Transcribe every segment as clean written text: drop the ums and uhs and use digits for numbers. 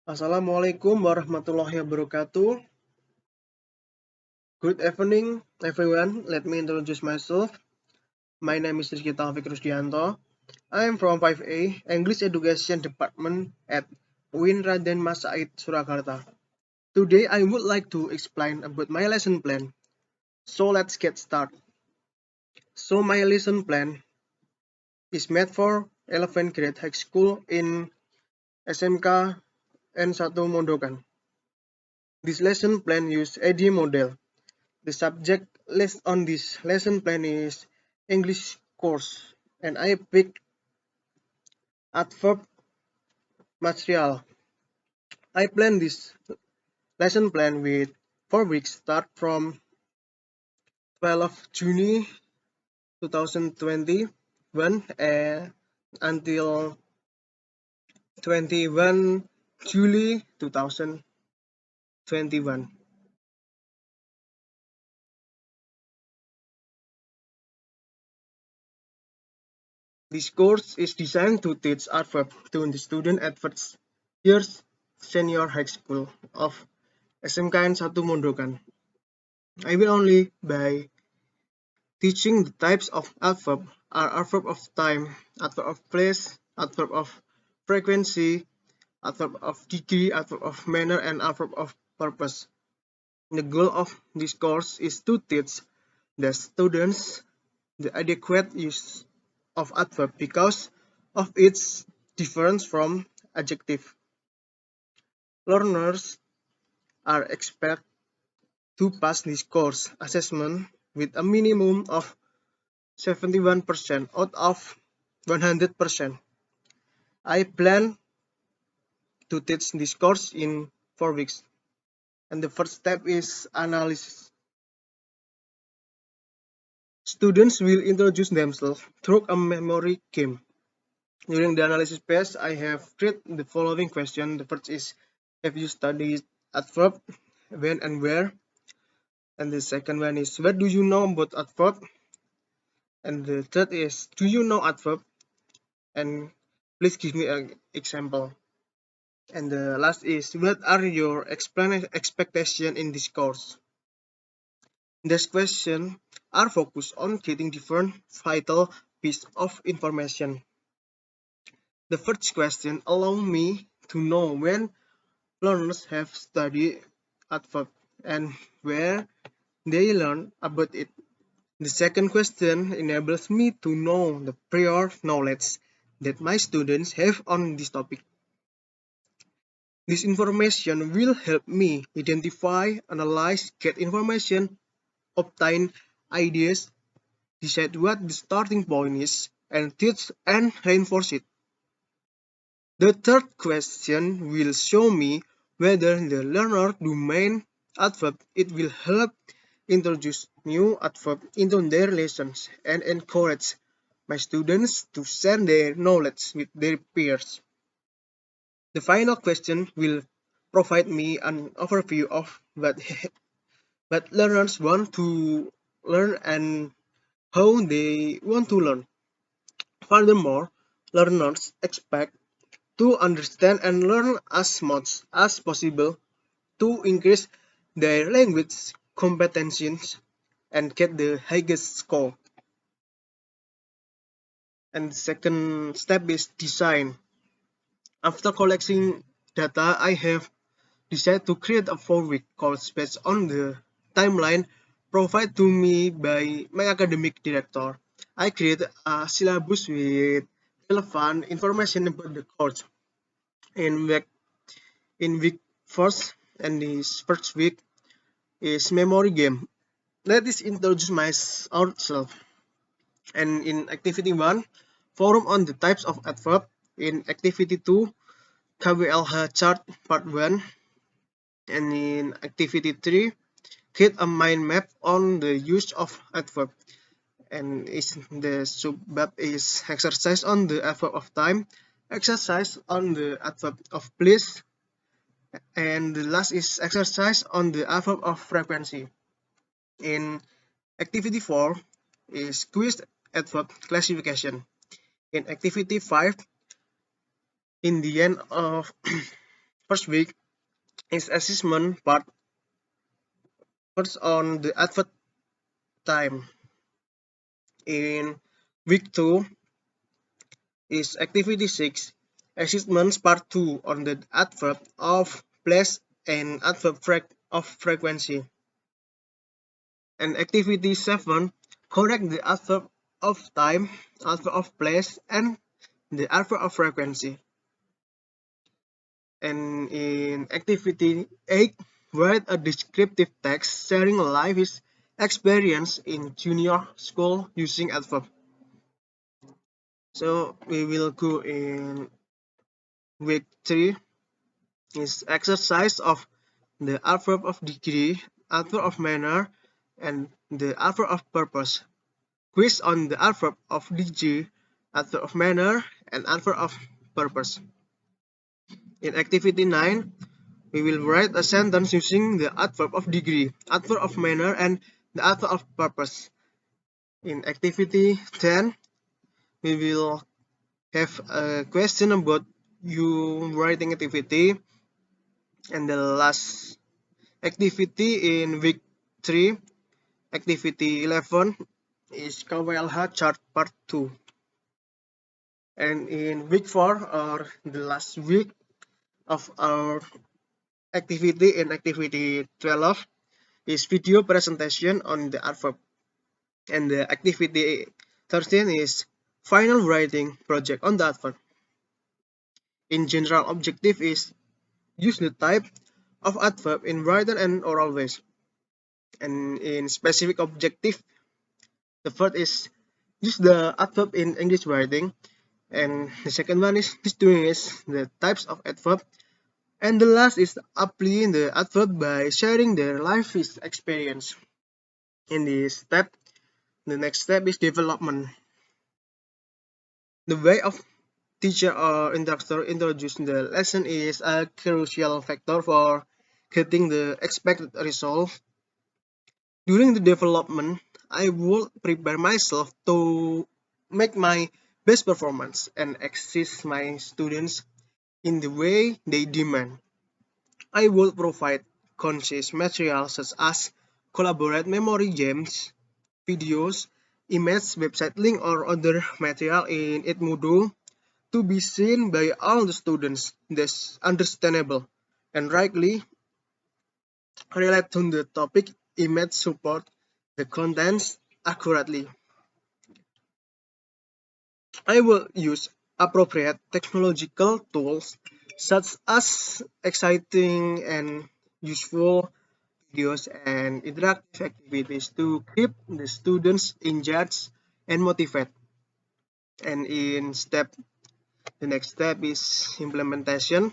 Assalamualaikum warahmatullahi wabarakatuh. Good evening, everyone. Let me introduce myself. My name is Rizki Taufiq Rusdianto. I am from 5A, English Education Department at UIN Raden Mas Said, Surakarta. Today, I would like to explain about my lesson plan. So let's get started. So my lesson plan is made for 11th grade high school in SMK N1 Mondokan. This lesson plan uses AD model. The subject list on this lesson plan is English course, and I picked adverb material. I plan this lesson plan with 4 weeks start from 12 June 2021 and until 21 July 2021. This course is designed to teach adverb to the student at first year's senior high school of SMKN 1 Mondokan. I will only by teaching the types of adverb are adverb of time, adverb of place, adverb of frequency, adverb of degree, adverb of manner, and adverb of purpose. The goal of this course is to teach the students the adequate use of adverb because of its difference from adjective. Learners are expected to pass this course assessment with a minimum of 71% out of 100%. I plan to teach this course in 4 weeks. And the first step is analysis. Students will introduce themselves through a memory game. During the analysis phase, I have treated the following question. The first is, have you studied adverb, when and where? And the second one is, what do you know about adverb? And the third is, do you know adverb? And please give me an example. And the last is, what are your expectations in this course? These questions are focused on getting different vital pieces of information. The first question allows me to know when learners have studied adverb and where they learn about it. The second question enables me to know the prior knowledge that my students have on this topic. This information will help me identify, analyze, get information, obtain ideas, decide what the starting point is, and teach and reinforce it. The third question will show me whether the learner domain adverb. It will help introduce new adverb into their lessons and encourage my students to share their knowledge with their peers. The final question will provide me an overview of what learners want to learn and how they want to learn. Furthermore, learners expect to understand and learn as much as possible to increase their language competencies and get the highest score. And the second step is design. After collecting data, I have decided to create a 4-week course based on the timeline provided to me by my academic director. I created a syllabus with relevant information about the course. In week first and this first week is memory game. Let us introduce ourselves. And in activity 1, forum on the types of adverb. In activity 2, KWLH chart part 1. And in activity 3, create a mind map on the use of adverb. And the subbab is exercise on the adverb of time, exercise on the adverb of place, and the last is exercise on the adverb of frequency. In activity 4 is quiz adverb classification. In activity 5, in the end of First week is assessment part, first on the advert time. In week 2 is activity 6, assessments part 2 on the adverb of place and adverb of frequency. And activity 7, correct the adverb of time, adverb of place, and the adverb of frequency. And in activity 8, write a descriptive text sharing life experience in junior school using adverb. So we will go in week 3 is exercise of the adverb of degree, adverb of manner, and the adverb of purpose. Quiz on the adverb of degree, adverb of manner, and adverb of purpose. In activity 9, we will write a sentence using the adverb of degree, adverb of manner, and the adverb of purpose. In activity 10, we will have a question about you writing activity. And the last activity in week 3, activity 11, is KWLH chart part 2. And in week 4, or the last week of our activity, in activity 12, is video presentation on the adverb. And the activity 13 is final writing project on the adverb. In general, objective is use the type of adverb in written and oral ways. And in specific objective, the first is use the adverb in English writing, and the second one is distinguish the types of adverb, and the last is applying the adverb by sharing their life experience. In this step, the next step is development. The way of teacher or instructor introduce the lesson is a crucial factor for getting the expected result. During the development, I will prepare myself to make my best performance and assist my students in the way they demand. I will provide conscious material such as collaborate memory games, videos, image, website link, or other material in each module to be seen by all the students. That's understandable and rightly relate to the topic. Image support the contents accurately. I will use appropriate technological tools such as exciting and useful videos and interactive activities to keep the students engaged and motivated. And the next step is implementation.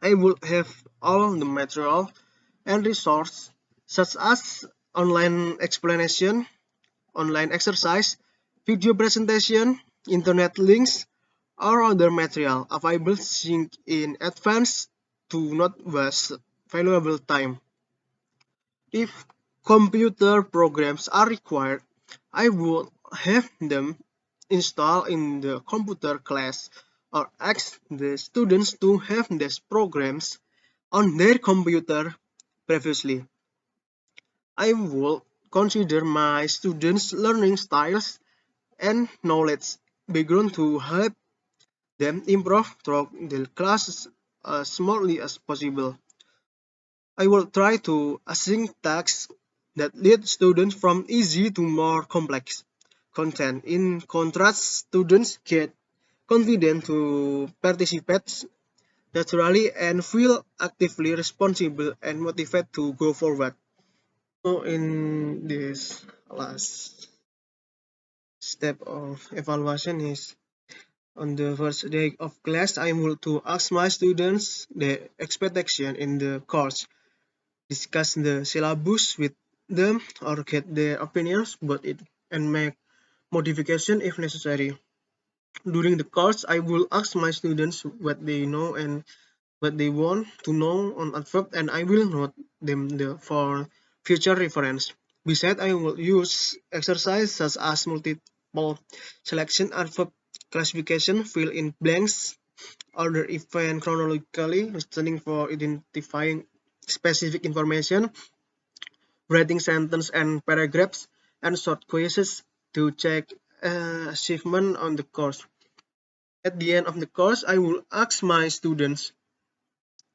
I will have all the material and resource such as online explanation, online exercise, video presentation, internet links, or other material available in advance to not waste valuable time. If computer programs are required, I would have them installed in the computer class or ask the students to have these programs on their computer previously. I would consider my students' learning styles and knowledge background to help them improve throughout the class as smoothly as possible. I will try to assign tasks that lead students from easy to more complex content. In contrast, students get confident to participate naturally and feel actively responsible and motivated to go forward. So in this last step of evaluation is on the first day of class, I will to ask my students their expectation in the course, discuss the syllabus with them or get their opinions about it and make modification if necessary. During the course, I will ask my students what they know and what they want to know on adverb, and I will note them for future reference. Besides, I will use exercise such as multiple selection, adverb classification, fill in blanks, order event chronologically, listening for identifying specific information, writing sentence and paragraphs, and short quizzes to check achievement on the course. At the end of the course, I will ask my students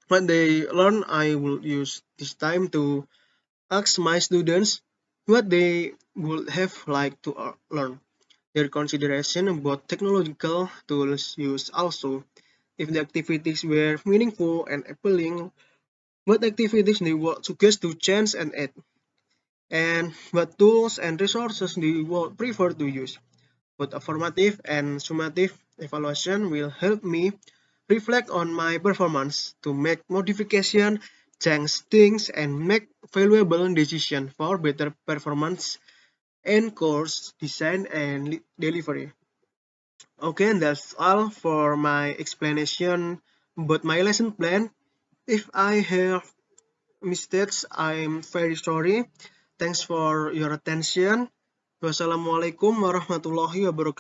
what they learn. I will use this time to ask my students what they would have liked to learn. Their consideration about technological tools used also. If the activities were meaningful and appealing, what activities they would suggest to change and add, and what tools and resources they would prefer to use. Both affirmative and summative evaluation will help me reflect on my performance to make modification, change things, and make valuable decisions for better performance and course design and delivery. Okay, and that's all for my explanation about my lesson plan. If I have mistakes, I'm very sorry. Thanks for your attention. Wassalamualaikum warahmatullahi wabarakatuh.